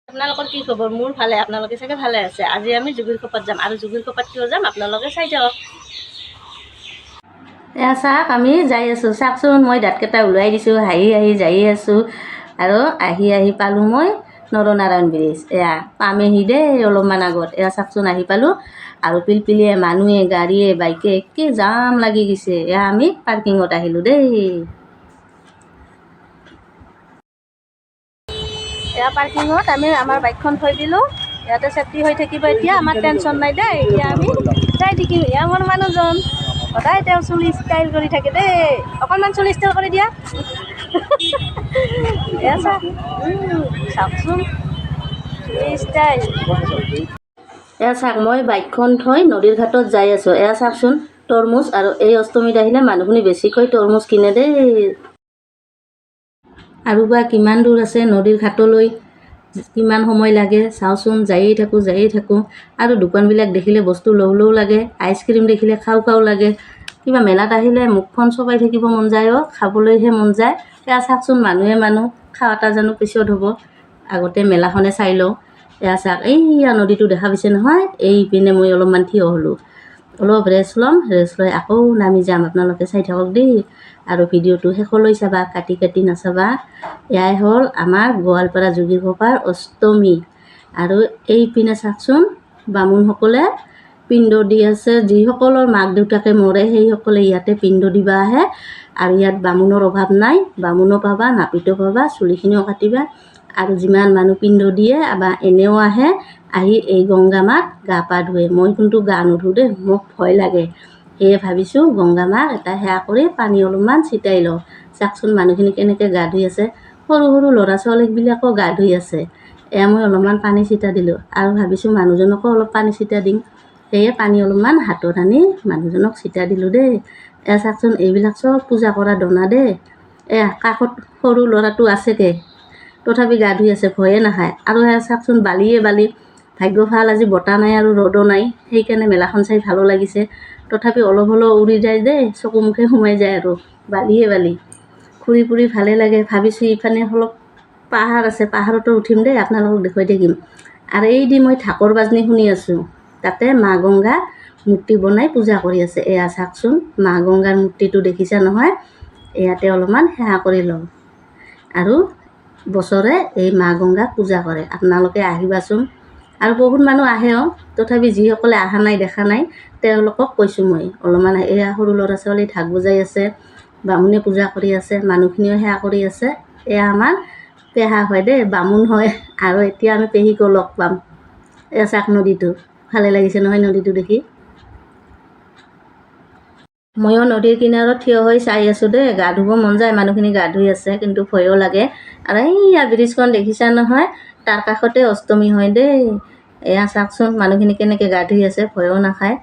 আপোনালোকৰ কি খবৰ? মোৰ ভালে, আপোনালোকে চাগে ভালে আছে। আজি আমি জুগিৰখোপাত যাম আৰু জুগিৰখোপাত কিয় যাম আপোনালোকে চাই যাওক। এয়া চাওক, আমি যাই আছোঁ। চাওকচোন, মই দাঁতকেইটা ওলাই দিছোঁ, হাঁহি যাই আছোঁ আৰু আহি পালোঁ মই নৰনাৰায়ণ ব্ৰিজ। এয়া পামেহি দেই অলপমান আগত। এয়া চাওকচোন, আহি পালোঁ আৰু পিলপিলিয়ে মানুহে গাড়ীয়ে বাইকে একে জাম লাগি গৈছে। এয়া আমি পাৰ্কিঙত আহিলোঁ দেই। এয়া পাৰ্কিঙত আমি আমাৰ বাইকখন থৈ দিলোঁ। ইয়াতে ছেফটি হৈ থাকিব এতিয়া, আমাৰ টেনশ্যন নাই দেই। এতিয়া আমি যাই থাকিম। এয়া মোৰ মানুহজন, সদায় তেওঁ চুলি ষ্টাইল কৰি থাকে দেই। অকণমান চুলি ষ্টাইল কৰি দিয়া। এয়া চাওক, চাওকচোন চুলি ষ্টাইল। এয়া চাওক, মই বাইকখন থৈ নদীৰ ঘাটত যাই আছোঁ। এয়া চাওকচোন, তৰমুজ আৰু এই অষ্টমীত আহিলে মানুহখিনি বেছিকৈ তৰমুজ কিনে দেই। আৰু বা কিমান দূৰ আছে নদীৰ ঘাটলৈ, কিমান সময় লাগে চাওঁচোন। যায়েই থাকোঁ আৰু দোকানবিলাক দেখিলে বস্তু লওঁ লাগে। আইচক্ৰীম দেখিলে খাওঁ লাগে। কিবা মেলাত আহিলে মুখখন চবাই থাকিব মন যায়, খাবলৈহে মন যায়। এয়া চাওকচোন, মানুহ খাৱাটা জানো পিছত হ'ব, আগতে মেলাখনে চাই লওঁ। এয়া চাওক, এইয়া নদীটো দেখা পাইছে নহয়, এইপিনে মই অলপমান থিয় হ'লোঁ। অলপ ৰেষ্ট ল'ম, ৰেষ্ট লৈ আকৌ নামি যাম। আপোনালোকে চাই থাকক দেই আৰু ভিডিঅ'টো শেষলৈ চাবা, কাটি নাচাবা। এয়াই হ'ল আমাৰ গোৱালপাৰা জুগিৰখোপাৰ অষ্টমী। আৰু এইপিনে চাওকচোন, বামুণসকলে পিণ্ড দি আছে। যিসকলৰ মাক দেউতাকে মৰে সেইসকলে ইয়াতে পিণ্ড দিবা আহে। আৰু ইয়াত বামুণৰ অভাৱ নাই, বামুণো পাবা, নাপিতো পাবা, চুলিখিনিও কাটিবা। আৰু যিমান মানুহ পিণ্ড দিয়ে বা এনেও আহে, আহি এই গংগা মাক গা পা ধুৱে। মই কিন্তু গা নুধোঁ দেই, মোক ভয় লাগে। সেয়ে ভাবিছোঁ গংগা মাক এটা সেৱা কৰি পানী অলপমান ছিটাই লওঁ। চাওকচোন, মানুহখিনি কেনেকৈ গা ধুই আছে। সৰু ল'ৰা ছোৱালীবিলাকো গা ধুই আছে। এয়া মই অলপমান পানী ছিটা দিলোঁ আৰু ভাবিছোঁ মানুহজনকো অলপ পানী ছিটা দিম। সেয়ে পানী অলপমান হাতত আনি মানুহজনক ছিটা দিলোঁ দেই। এয়া চাওকচোন, এইবিলাক চব পূজা কৰা দনা দেই। এয়া কাষত সৰু ল'ৰাটো আছেগৈ, তথাপি গা ধুই আছে, ভয়ে নাখায়। আৰু এয়া চাওকচোন, বালিয়ে বালি। ভাগ্য ভাল আজি বতাহ নাই আৰু ৰ'দো নাই, সেইকাৰণে মেলাখন চাই ভালো লাগিছে। তথাপি অলপ হ'লেও উৰি যায় দেই, চকু মুখে সোমাই যায় আৰু বালিয়ে বালি। ফুৰি ভালে লাগে। ভাবিছোঁ ইফালে অলপ পাহাৰ আছে, পাহাৰতো উঠিম দেই, আপোনালোকক দেখুৱাই থাকিম। আৰু এই দি মই ঢাকৰ বাজনি শুনি আছোঁ, তাতে মা গংগা মূৰ্তি বনাই পূজা কৰি আছে। এয়া চাওকচোন, মা গংগাৰ মূৰ্তিটো দেখিছা নহয়, ইয়াতে অলপমান সেৱা কৰি লওঁ। আৰু বছৰে এই মা গংগাক পূজা কৰে, আপোনালোকে আহিবাচোন। আৰু বহুত মানুহ আহেও, তথাপি যিসকলে অহা নাই দেখা নাই তেওঁলোকক কৈছোঁ মই অলপমান। এয়া সৰু ল'ৰা ছোৱালী ঢাক বজাই আছে, বামুণে পূজা কৰি আছে, মানুহখিনিও সেৱা কৰি আছে। এয়া আমাৰ পেহা হয় দেই, বামুণ হয়। আৰু এতিয়া আমি পেহীকো লগ পাম। এয়া চাওক নদীটো, ভালে লাগিছে নহয় নদীটো দেখি। ময়ো নদীৰ কিনাৰত থিয় হৈ চাই আছোঁ দেই। গা ধুব মন যায়, মানুহখিনি গা ধুই আছে, কিন্তু ভয়ো লাগে। আৰু এইয়া ব্ৰিজখন দেখিছা নহয়, তাৰ কাষতে অষ্টমী হয় দেই। এয়া চাওকচোন, মানুহখিনি কেনেকৈ গা ধুই আছে, ভয়ো নাখায়।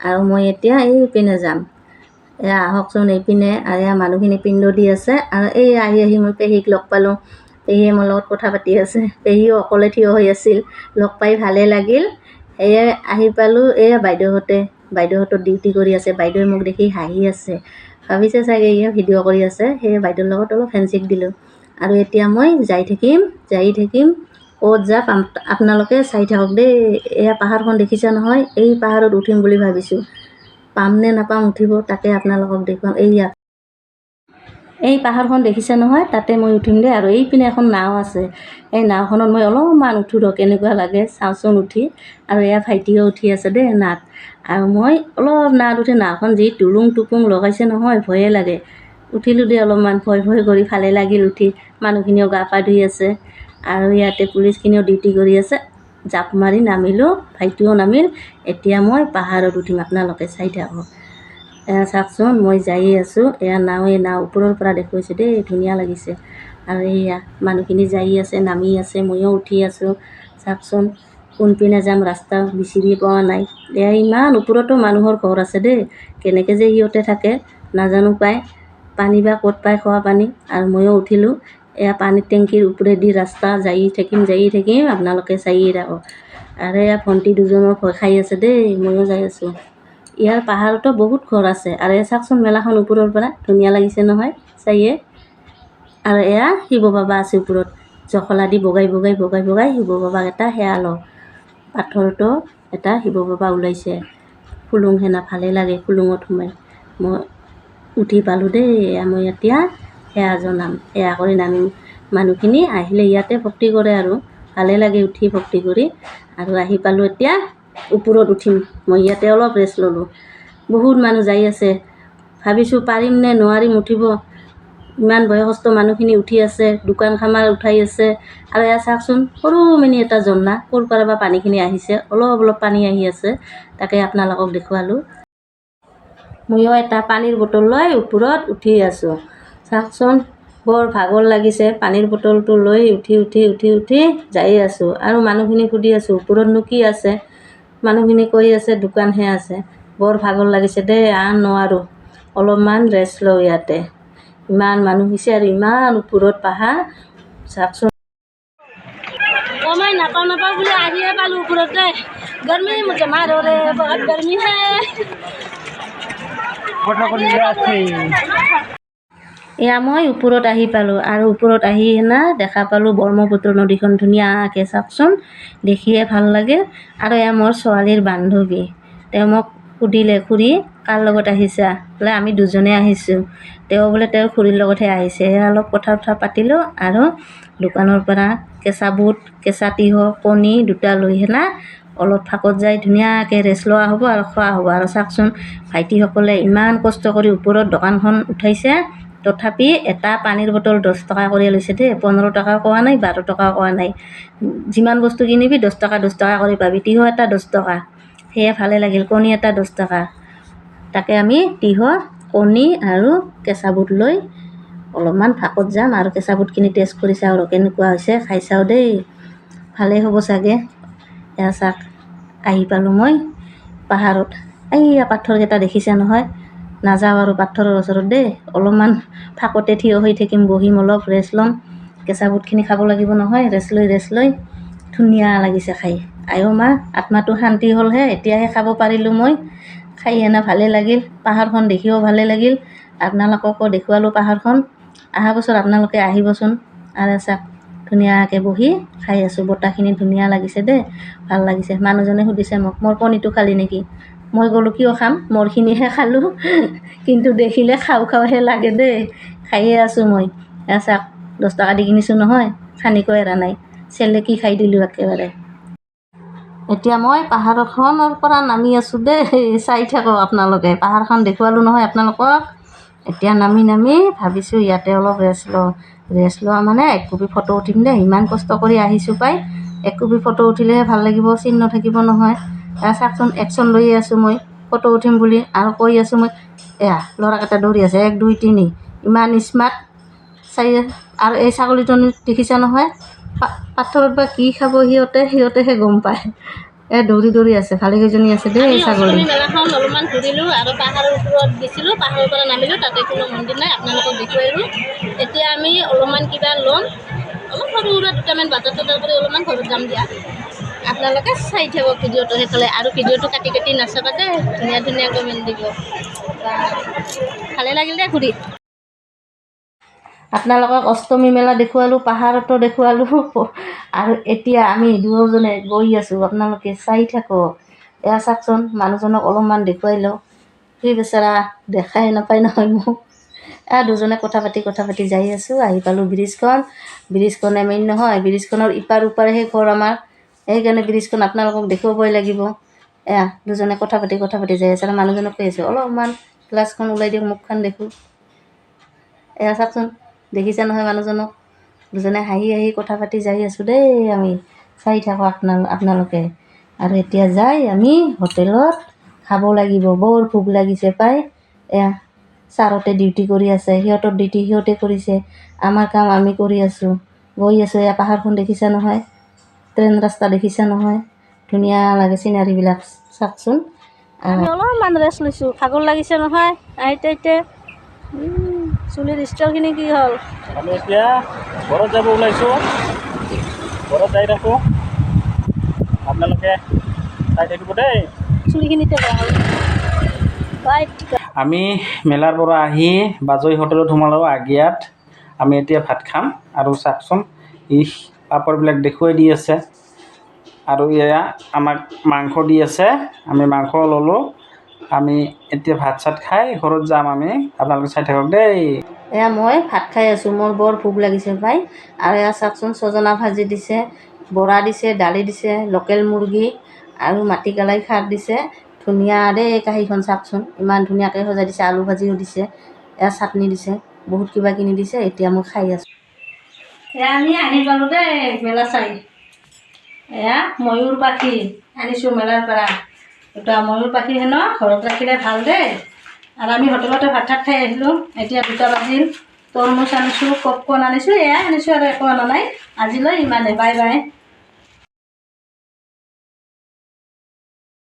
আৰু মই এতিয়া এইপিনে যাম। এয়া আহকচোন এইপিনে। আৰু এয়া মানুহখিনি পিণ্ড দি আছে। আৰু এই আহি মই পেহীক লগ পালোঁ। পেহীয়ে মোৰ লগত কথা পাতি আছে। পেহীও অকলে থিয় হৈ আছিল, লগ পাই ভালেই লাগিল। সেয়ে আহি পালোঁ। এয়া বাইদেউহঁতৰ ডিউটি কৰি আছে। বাইদেৱে মোক দেখি হাঁহি আছে, ভাবিছে চাগে এয়া ভিডিঅ' কৰি আছে। সেয়ে বাইদেউৰ লগত অলপ হেণ্ডশ্বেক দিলোঁ। আৰু এতিয়া মই যাই থাকিম। ক'ত যাম আপোনালোকে চাই থাকক দেই। এয়া পাহাৰখন দেখিছা নহয়, এই পাহাৰত উঠিম বুলি ভাবিছোঁ। পাম নে নাপাম উঠিব, তাকে আপোনালোকক দেখুৱাম। এই পাহাৰখন দেখিছে নহয়, তাতে মই উঠিম দেই। আৰু এইপিনে এখন নাও আছে, এই নাওখনত মই অলপমান উঠোঁ ৰ, কেনেকুৱা লাগে চাওঁচোন উঠি। আৰু এয়া ভাইটিও উঠি আছে দেই নাত। আৰু মই অলপ নাত উঠি, নাওখন যি টুলুং টোপুং লগাইছে নহয়, ভয়ে লাগে। উঠিলোঁ দেই অলপমান, ভয় কৰি ভালে লাগিল উঠি। মানুহখিনিও গা পা ধুই আছে। আৰু ইয়াতে পুলিচখিনিও ডিউটি কৰি আছে। জাপ মাৰি নামিলোঁ, ভাইটিও নামিল। এতিয়া মই পাহাৰত উঠিম, আপোনালোকে চাই থাকক। এয়া চাওকচোন, মই যাই আছোঁ। এয়া নাও ওপৰৰ পৰা দেখুৱাইছোঁ দেই, ধুনীয়া লাগিছে। আৰু এয়া মানুহখিনি যাই আছে, নামি আছে, ময়ো উঠি আছোঁ। চাওকচোন, কোনপিনে যাম ৰাস্তা বিচাৰি পোৱা নাই। এয়া ইমান ওপৰতো মানুহৰ ঘৰ আছে দেই, কেনেকৈ যে সিহঁতে থাকে নাজানো পায়। পানী বা ক'ত পায়, খোৱা পানী। আৰু ময়ো উঠিলোঁ। এয়া পানীৰ টেংকিৰ ওপৰেদি ৰাস্তা যাই থাকিম, আপোনালোকে চায়েই থাকক। আৰু এয়া ভণ্টি দুজনো ভয় খাই আছে দেই, ময়ো যাই আছোঁ। ইয়াৰ পাহাৰতো বহুত ঘৰ আছে। আৰু এয়া চাওকচোন, মেলাখন ওপৰৰ পৰা ধুনীয়া লাগিছে নহয় চায়ে। আৰু এয়া শিৱ বাবা আছে ওপৰত, জখলা দি বগাই বগাই বগাই বগাই শিৱ বাবাক এটা সেৱা লওঁ। পাথৰটো এটা শিৱ বাবা ওলাইছে, খুলুং সেনা ভালে লাগে খুলুঙত সোমাই। মই উঠি পালোঁ দেই, মই এতিয়া সেৱা জনাম, সেৱা কৰি নামিম। মানুহখিনি আহিলে ইয়াতে ভক্তি কৰে আৰু ভালে লাগে উঠি ভক্তি কৰি। আৰু আহি পালোঁ এতিয়া ওপৰত উঠিম, মই ইয়াতে অলপ ৰেষ্ট ল'লোঁ। বহুত মানুহ যাই আছে, ভাবিছোঁ পাৰিম নে নোৱাৰিম উঠিব। ইমান বয়সস্থ মানুহখিনি উঠি আছে, দোকান খামাৰ উঠাই আছে। আৰু এয়া চাওকচোন, সৰু মিনি এটা ঝৰ্ণা, ক'ৰ পৰা বা পানীখিনি আহিছে, অলপ অলপ পানী আহি আছে, তাকে আপোনালোকক দেখুৱালোঁ। ময়ো এটা পানীৰ বটল লৈ ওপৰত উঠি আছোঁ। চাওকচোন, বৰ ভাগৰ লাগিছে, পানীৰ বটলটো লৈ উঠি উঠি উঠি উঠি যাই আছোঁ। আৰু মানুহখিনি সুধি আছোঁ ওপৰতনো কি আছে, মানুহখিনি কৈ আছে দোকানহে আছে। বৰ ভাগৰ লাগিছে দেই, নোৱাৰোঁ, অলপমান ৰেষ্ট লওঁ ইয়াতে। ইমান মানুহ হৈছে আৰু ইমান ওপৰত পাহাৰ, চাওকচোন। মই নাপাওঁ নাপাওঁ বুলি আহিয়ে পালোঁ ওপৰত দেই। গৰমি মুঝে মাৰো ৰে, বহুত গৰমি হে। এয়া মই ওপৰত আহি পালোঁ, আৰু ওপৰত আহি দেখা পালোঁ ব্ৰহ্মপুত্ৰ নদীখন ধুনীয়াকৈ, চাওকচোন, দেখিয়ে ভাল লাগে। আৰু এয়া মোৰ ছোৱালীৰ বান্ধৱী, তেওঁ মোক সুধিলে খুৰী কাৰ লগত আহিছা, বোলে আমি দুজনে আহিছোঁ। তেওঁ বোলে তেওঁৰ খুৰীৰ লগতহে আহিছে। অলপ কথা পাতিলোঁ আৰু দোকানৰ পৰা কেঁচা বুট, কেঁচা তিয়ঁহ, কণী দুটা লৈ অলপ ফাকত যাই ধুনীয়াকৈ ৰেষ্ট লোৱা হ'ব আৰু খোৱা হ'ব। আৰু চাওকচোন, ভাইটিসকলে ইমান কষ্ট কৰি ওপৰত দোকানখন উঠাইছে, তথাপি এটা পানীৰ বটল 10 টকা কৰি লৈছে দেই। 15 টকা কোৱা নাই, 12 টকা কোৱা নাই। যিমান বস্তু কিনিবি 10 টকা 10 টকা কৰি পাবি। তিয়ঁহ এটা 10 টকা, সেয়ে ভালে লাগিল। কণী এটা 10 টকা, তাকে আমি তিয়ঁহ, কণী আৰু কেঁচা বুট লৈ অলপমান ফাকত যাম আৰু কেঁচা বুটখিনি টেষ্ট কৰি চাওঁ আৰু কেনেকুৱা হৈছে, খাই চাওঁ দেই, ভালেই হ'ব চাগে। এয়া চাওক, আহি পালোঁ মই পাহাৰত। এইয়া পাথৰকেইটা দেখিছে নহয়, নাযাওঁ আৰু পাথৰৰ ওচৰত দেই, অলপমান ফাকতে থিয় হৈ থাকিম, বহিম, অলপ ৰেষ্ট ল'ম। কেঁচা বুটখিনি খাব লাগিব নহয়, ৰেষ্ট লৈ ধুনীয়া লাগিছে খাই। আইও মা, আত্মাটো শান্তি হ'লহে, এতিয়াহে খাব পাৰিলোঁ মই। খাই ভালে লাগিল, পাহাৰখন দেখিও ভালে লাগিল। আপোনালোককো দেখুৱালোঁ পাহাৰখন। অহা বছৰ আপোনালোকে আহিবচোন। আৰু চাওক, ধুনীয়াকৈ বহি খাই আছোঁ, বতাহখিনি ধুনীয়া লাগিছে দেই, ভাল লাগিছে। মানুহজনে সুধিছে মোক, মোৰ কণীটো খালি নেকি? মই ক'লোঁ কিয় খাম, মোৰখিনিহে খালোঁ। কিন্তু দেখিলে খাওঁ খাওঁহে লাগে দেই, খায়ে আছোঁ মই। এয়া চাওক, 10 টকা দি কিনিছোঁ নহয়, খানিকো এৰা নাই, চেলেকি খাই দিলোঁ একেবাৰে। এতিয়া মই পাহাৰখনৰ পৰা নামি আছোঁ দেই, চাই থাকক আপোনালোকে। পাহাৰখন দেখুৱালোঁ নহয় আপোনালোকক। এতিয়া নামি ভাবিছোঁ ইয়াতে অলপ ৰেষ্ট লোৱা মানে এক কপি ফটো উঠিম দেই। ইমান কষ্ট কৰি আহিছোঁ পাই, এক কপি ফটো উঠিলেহে ভাল লাগিব, চিন নাথাকিব নহয়। চাওকচোন, একশ্যন লৈয়ে আছোঁ মই ফটো উঠিম বুলি, আৰু কৈ আছোঁ মই। এয়া ল'ৰাকেইটা দৌৰি আছে, 1 2 3, ইমান স্মাৰ্ট চাই। আৰু এই ছাগলীটো দেখিছা নহয়, পাথৰত বা কি খাব সিহঁতেহে গম পায়। দৌৰি আছে, ভালেকেইজনী আছে দেই এই ছাগলী। মেলাখন অলপমান ঘূৰিলোঁ আৰু পাহাৰৰ ওপৰত গৈছিলোঁ, পাহাৰৰ পৰা নামিলোঁ, তাতে কোনো মন্দিৰ নাই, আপোনালোকক দেখুৱালোঁ। এতিয়া আমি অলপমান কিবা ল'ম, অলপ সৰু সুৰা দুটামান বাজাৰ কৰি অলপমান ঘৰত যাম দিয়া। আপোনালোকে চাই থাকক ভিডিঅ'টো সেইফালে, আৰু ভিডিঅ'টো কাটি নাচাবা দেই, ধুনীয়া ধুনীয়া কমেণ্ট দিব। ভালে লাগিল দেই ঘূৰি। আপোনালোকক অষ্টমী মেলা দেখুৱালোঁ, পাহাৰতো দেখুৱালোঁ। আৰু এতিয়া আমি দুয়োজনে গৈ আছোঁ, আপোনালোকে চাই থাকক। এয়া চাওকচোন, মানুহজনক অলপমান দেখুৱাই লওঁ, কি বেচেৰা দেখাই নাপায় নহয় মোক। দুজনে কথা পাতি যাই আছোঁ। আহি পালোঁ ব্ৰিজখনে মেইন নহয়, ব্ৰিজখনৰ ইপাৰ ওপাৰেহে ঘৰ আমাৰ, সেইকাৰণে ব্ৰিজখন আপোনালোকক দেখুৱাবই লাগিব। দুজনে কথা পাতি যাই আছে। আৰু মানুহজনক কৈ আছোঁ অলপমান গ্লাছখন ওলাই দিয়ক, মুখখন দেখোঁ। এয়া চাওকচোন, দেখিছে নহয় মানুহজনক। দুজনে হাঁহি কথা পাতি যাই আছোঁ দেই, আমি চাই থাকোঁ আপোনালোকে। আৰু এতিয়া যাই আমি হোটেলত খাব লাগিব, বৰ ভোক লাগিছে পাই। ছাৰতে ডিউটি কৰি আছে, সিহঁতৰ ডিউটি সিহঁতে কৰিছে, আমাৰ কাম আমি কৰি আছোঁ, গৈ আছোঁ। এয়া পাহাৰখন দেখিছে নহয়, ট্ৰেইন ৰাস্তা দেখিছে নহয়, ধুনীয়া লাগে চিনাৰীবিলাক, চাওকচোন। আমি অলপমান ৰেষ্ট লৈছোঁ, ভাগৰ লাগিছে নহয়। আইতে চুলিৰ ষ্টলখিনি কি হ'ল? আমি এতিয়া ঘৰত যাব ওলাইছোঁ, ঘৰত যাই থাকোঁ, আপোনালোকে চাই থাকিব দেই। চুলিখিনিতে বেয়া হ'ল। আমি মেলাৰ পৰা আহি বাজৈ হোটেলত সোমালোঁ আগিয়াত। আমি এতিয়া ভাত খাম। আৰু চাওকচোন, ই পাপৰবিলাক দেখুৱাই দি আছে আৰু এয়া আমাক মাংস দি আছে আমি মাংস ল'লোঁ আমি এতিয়া ভাত চাত খাই ঘৰত যাম আমি আপোনালোকে চাই থাকক দেই এয়া মই ভাত খাই আছোঁ মোৰ বৰ ভোক লাগিছে পাই আৰু এয়া চাওকচোন ছজনা ভাজি দিছে বৰা দিছে দালি দিছে লোকেল মুৰ্গী আৰু মাটিকালাই খাৰ দিছে ধুনীয়া দেই কাঁহীখন চাওকচোন ইমান ধুনীয়াকৈ সজাই দিছে আলু ভাজিও দিছে এয়া চাটনি দিছে বহুত কিবা কিনি দিছে এতিয়া মই খাই আছোঁ এয়া আমি আহি পালোঁ দেই মেলা চাই এয়া ময়ূৰ পাখি আনিছোঁ মেলাৰ পৰা এটা ময়ূৰ পাখি হেনো ঘৰত ৰাখিলে ভাল দেই আৰু আমি হোটেলতে ভাত চাত খাই আহিলোঁ এতিয়া 2টা বাজিল তৰমুজ আনিছোঁ পপকৰ্ণ আনিছোঁ এয়াই আনিছোঁ আৰু একো অনা নাই আজিলৈ ইমানে বাই বাই